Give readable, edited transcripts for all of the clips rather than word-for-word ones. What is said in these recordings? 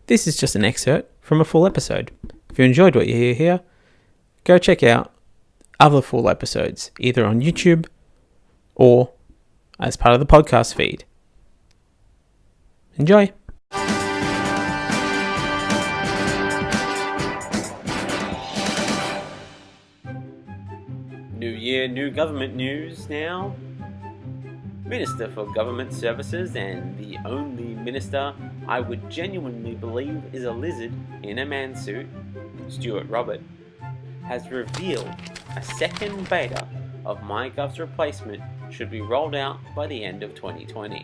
This is just an excerpt from a full episode. If you enjoyed what you hear here, go check out other full episodes, either on YouTube or as part of the podcast feed. Enjoy! New year, new government news now. Minister for Government Services and the only minister I would genuinely believe is a lizard in a man suit, Stuart Robert, has revealed a second beta of Mygov's replacement should be rolled out by the end of 2020.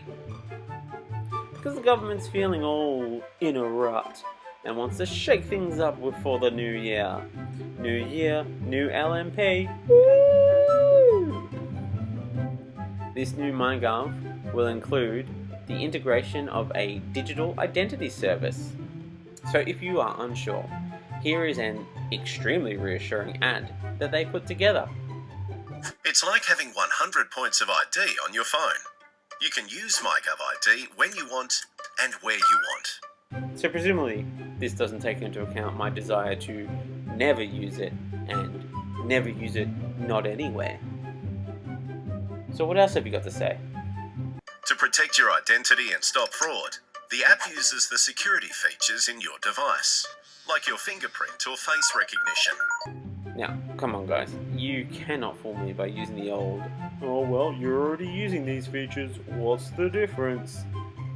Because the government's feeling all in a rut and wants to shake things up before the new year. New year, new LMP. Woo! This new Mygov will include the integration of a digital identity service. So if you are unsure, here is an extremely reassuring ad that they put together. It's like having 100 points of ID on your phone. You can use Mygov ID when you want and where you want. So presumably, this doesn't take into account my desire to never use it and never use it not anywhere. So what else have you got to say? To protect your identity and stop fraud, the app uses the security features in your device, like your fingerprint or face recognition. Now, come on guys, you cannot fool me by using the old, oh well, you're already using these features, what's the difference?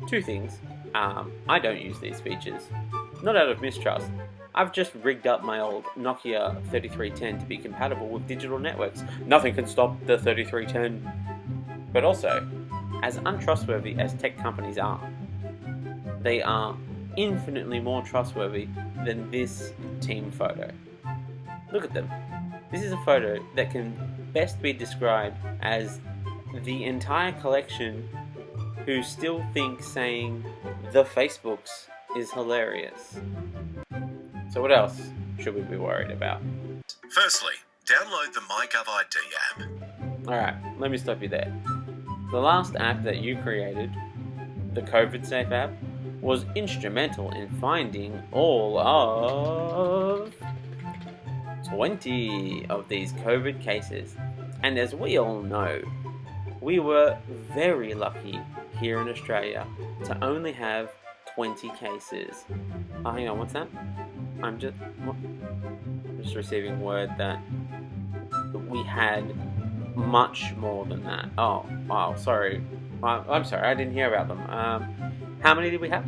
Two things, I don't use these features, not out of mistrust. I've just rigged up my old Nokia 3310 to be compatible with digital networks. Nothing can stop the 3310. But also, as untrustworthy as tech companies are, they are infinitely more trustworthy than this team photo. Look at them. This is a photo that can best be described as the entire collection who still think saying the Facebooks is hilarious. So what else should we be worried about? Firstly, download the Mygov ID app. Alright, let me stop you there. The last app that you created, the COVID Safe app, was instrumental in finding all of 20 of these COVID cases. And as we all know, we were very lucky here in Australia to only have 20 cases. Oh, hang on, what's that? I'm just receiving word that we had much more than that. Oh, wow, sorry. I'm sorry, I didn't hear about them. How many did we have?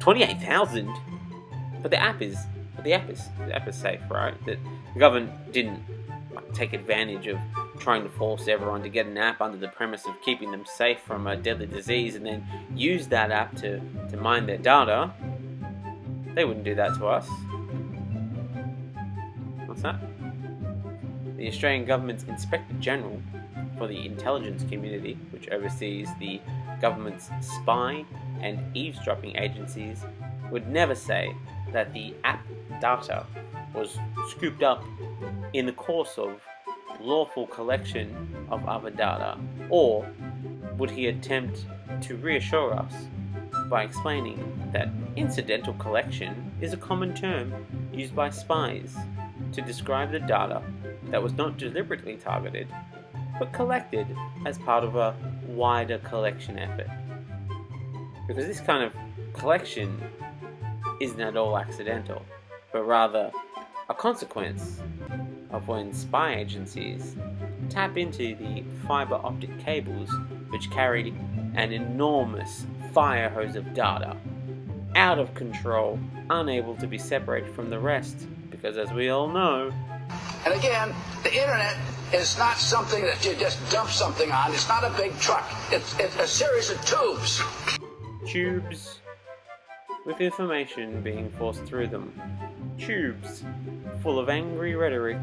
28,000. But the app is safe, right? The government didn't take advantage of trying to force everyone to get an app under the premise of keeping them safe from a deadly disease and then use that app to mine their data. They wouldn't do that to us. What's that? The Australian government's Inspector General for the Intelligence Community, which oversees the government's spy and eavesdropping agencies, would never say that the app data was scooped up in the course of lawful collection of other data, or would he attempt to reassure us by explaining that incidental collection is a common term used by spies to describe the data that was not deliberately targeted, but collected as part of a wider collection effort. Because this kind of collection isn't at all accidental, but rather a consequence of when spy agencies tap into the fiber optic cables which carry an enormous fire hose of data, out of control, unable to be separated from the rest, because as we all know... And again, the internet is not something that you just dump something on. It's not a big truck. It's a series of tubes. Tubes with information being forced through them. Tubes full of angry rhetoric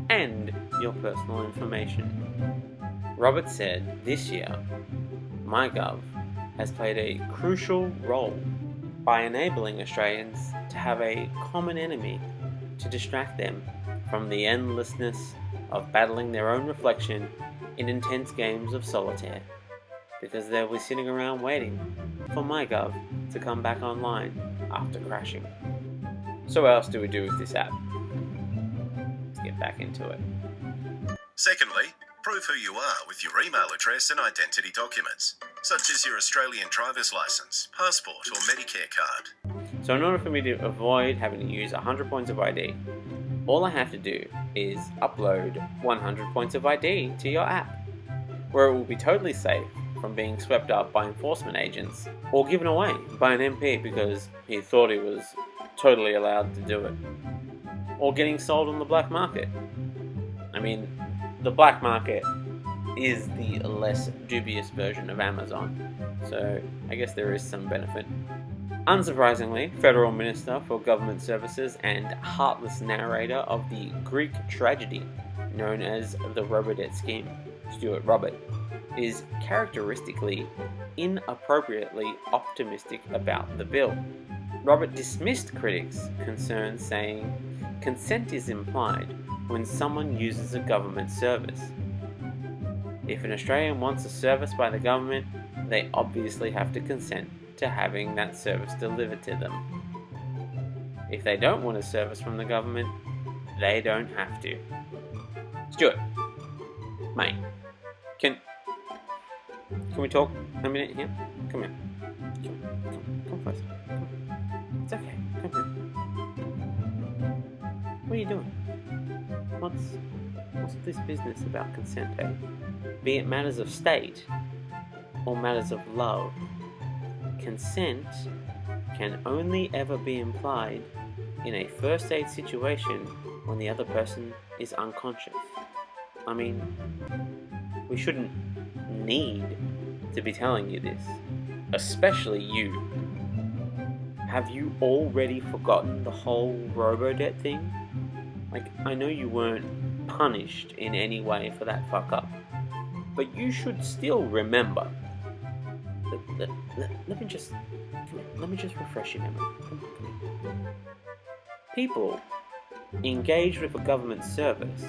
and your personal information. Robert said this year, Mygov has played a crucial role by enabling Australians to have a common enemy to distract them from the endlessness of battling their own reflection in intense games of solitaire, because they'll be sitting around waiting for Mygov to come back online after crashing. So what else do we do with this app? Let's get back into it. Secondly, prove who you are with your email address and identity documents, such as your Australian driver's licence, passport or Medicare card. So in order for me to avoid having to use 100 points of ID, all I have to do is upload 100 points of ID to your app, where it will be totally safe from being swept up by enforcement agents or given away by an MP because he thought he was totally allowed to do it, or getting sold on the black market. I mean, the black market is the less dubious version of Amazon, so I guess there is some benefit. Unsurprisingly, Federal Minister for Government Services and heartless narrator of the Greek tragedy known as the Robodebt scheme, Stuart Robert, is characteristically inappropriately optimistic about the bill. Robert dismissed critics' concerns, saying, "Consent is implied when someone uses a government service. If an Australian wants a service by the government, they obviously have to consent to having that service delivered to them. If they don't want a service from the government, they don't have to." Stuart, mate, can we talk a minute here? Come here. Come closer. It's okay. Come here. What are you doing? What's this business about consent, eh? Be it matters of state or matters of love, consent can only ever be implied in a first aid situation when the other person is unconscious. I mean, we shouldn't need to be telling you this, especially you. Have you already forgotten the whole Robodebt thing? Like, I know you weren't punished in any way for that fuck up, but you should still remember. Let me just refresh your memory. Come here. People engaged with a government service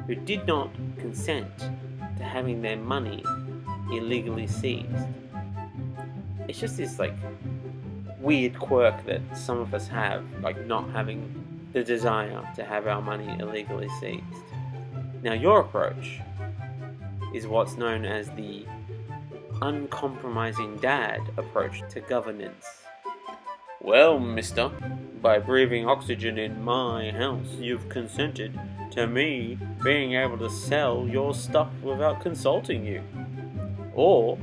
who did not consent to having their money illegally seized. It's just this like weird quirk that some of us have, like not having the desire to have our money illegally seized. Now your approach is what's known as the uncompromising dad approach to governance. Well, mister, by breathing oxygen in my house, you've consented to me being able to sell your stuff without consulting you. Or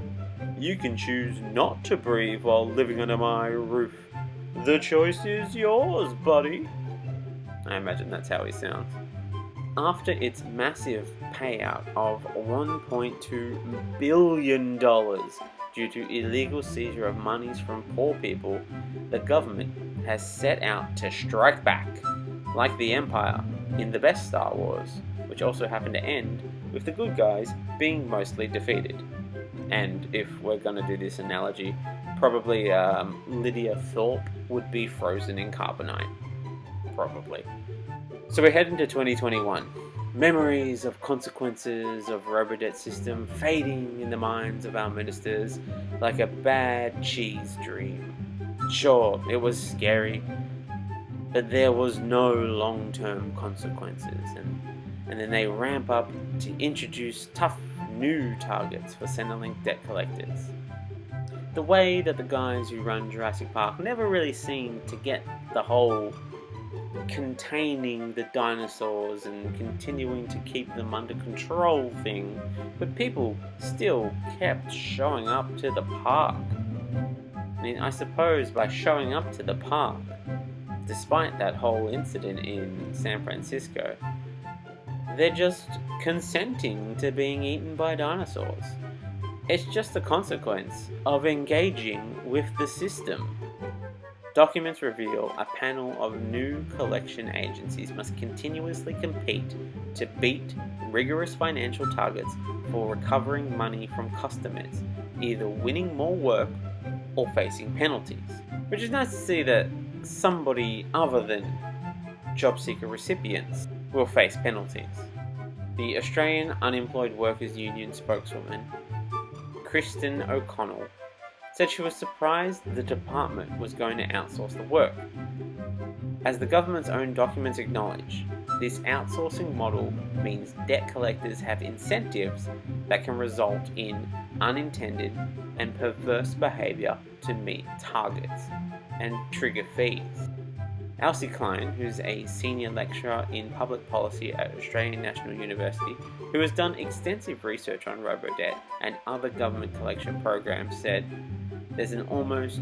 you can choose not to breathe while living under my roof. The choice is yours, buddy. I imagine that's how he sounds. After its massive payout of $1.2 billion due to illegal seizure of monies from poor people, the government has set out to strike back, like the Empire in the best Star Wars, which also happened to end with the good guys being mostly defeated. And if we're gonna do this analogy, probably Lydia Thorpe would be frozen in carbonite. Probably. So we're heading to 2021. Memories of consequences of Robodebt system fading in the minds of our ministers like a bad cheese dream. Sure, it was scary, but there was no long-term consequences, and then they ramp up to introduce tough new targets for Centrelink debt collectors. The way that the guys who run Jurassic Park never really seemed to get the whole containing the dinosaurs and continuing to keep them under control thing, but people still kept showing up to the park. I mean, I suppose by showing up to the park, despite that whole incident in San Francisco, they're just consenting to being eaten by dinosaurs. It's just a consequence of engaging with the system. Documents reveal a panel of new collection agencies must continuously compete to beat rigorous financial targets for recovering money from customers, either winning more work or facing penalties. Which is nice to see that somebody other than job seeker recipients will face penalties. The Australian Unemployed Workers Union spokeswoman, Kristen O'Connell, said she was surprised the department was going to outsource the work. As the government's own documents acknowledge, this outsourcing model means debt collectors have incentives that can result in unintended and perverse behaviour to meet targets and trigger fees. Elsie Klein, who's a senior lecturer in public policy at Australian National University, who has done extensive research on robo-debt and other government collection programs, said there's an almost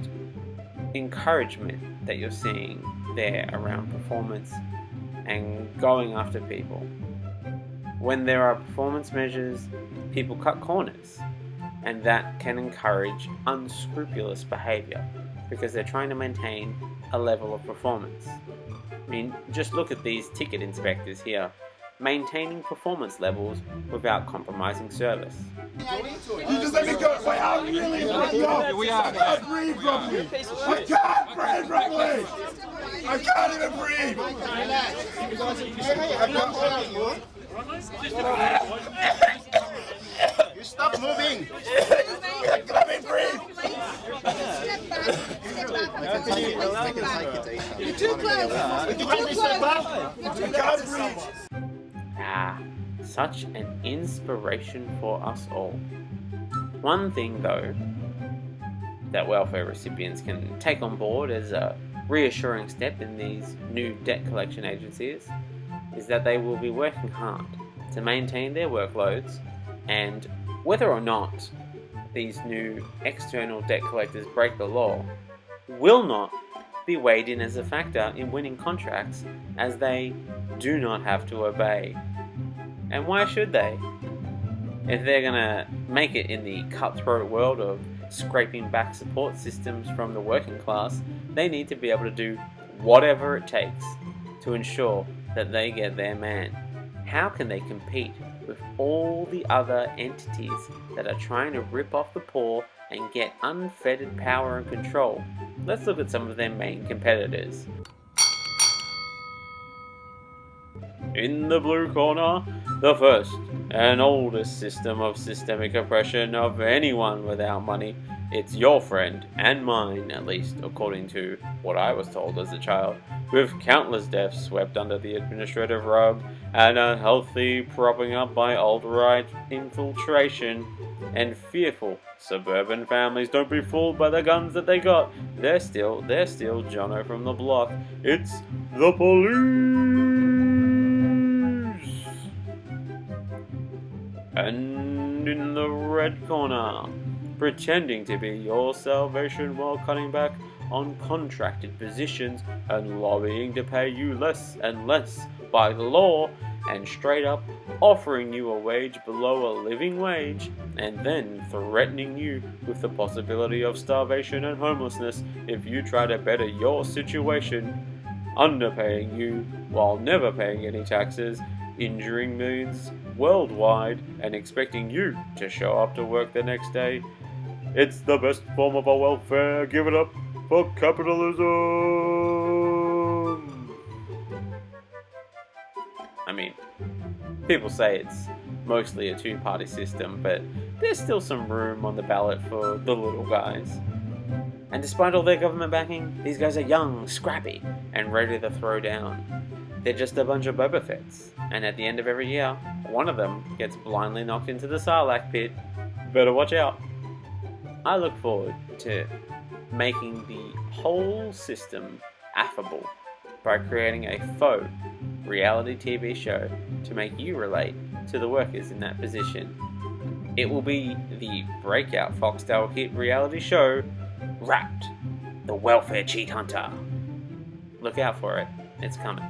encouragement that you're seeing there around performance and going after people. When there are performance measures, people cut corners, and that can encourage unscrupulous behaviour because they're trying to maintain a level of performance. I mean, just look at these ticket inspectors here, maintaining performance levels without compromising service. You just let me go. Wait, I'm really I can't breathe properly. I can't breathe properly. I can't even breathe. You stop moving. Let me breathe. You're too close. I can't breathe. Such an inspiration for us all. One thing though that welfare recipients can take on board as a reassuring step in these new debt collection agencies is that they will be working hard to maintain their workloads, and whether or not these new external debt collectors break the law will not be weighed in as a factor in winning contracts, as they do not have to obey. And why should they? If they're gonna make it in the cutthroat world of scraping back support systems from the working class, they need to be able to do whatever it takes to ensure that they get their man. How can they compete with all the other entities that are trying to rip off the poor and get unfettered power and control? Let's look at some of their main competitors. In the blue corner, the first and oldest system of systemic oppression of anyone without money. It's your friend, and mine at least, according to what I was told as a child, with countless deaths swept under the administrative rug and a healthy propping up by alt-right infiltration and fearful suburban families. Don't be fooled by the guns that they got. They're still Jono from the block. It's the police. And in the red corner, pretending to be your salvation while cutting back on contracted positions and lobbying to pay you less and less by the law, and straight up offering you a wage below a living wage, and then threatening you with the possibility of starvation and homelessness if you try to better your situation, underpaying you while never paying any taxes, injuring millions worldwide, and expecting you to show up to work the next day. It's the best form of our welfare. Give it up for capitalism. I mean, people say it's mostly a two-party system, but there's still some room on the ballot for the little guys. And despite all their government backing, these guys are young, scrappy, and ready to throw down. They're just a bunch of Boba Fetts, and at the end of every year, one of them gets blindly knocked into the Sarlacc pit. Better watch out. I look forward to making the whole system affable by creating a faux reality TV show to make you relate to the workers in that position. It will be the breakout Foxtel hit reality show, Wrapped, the Welfare Cheat Hunter. Look out for it, it's coming.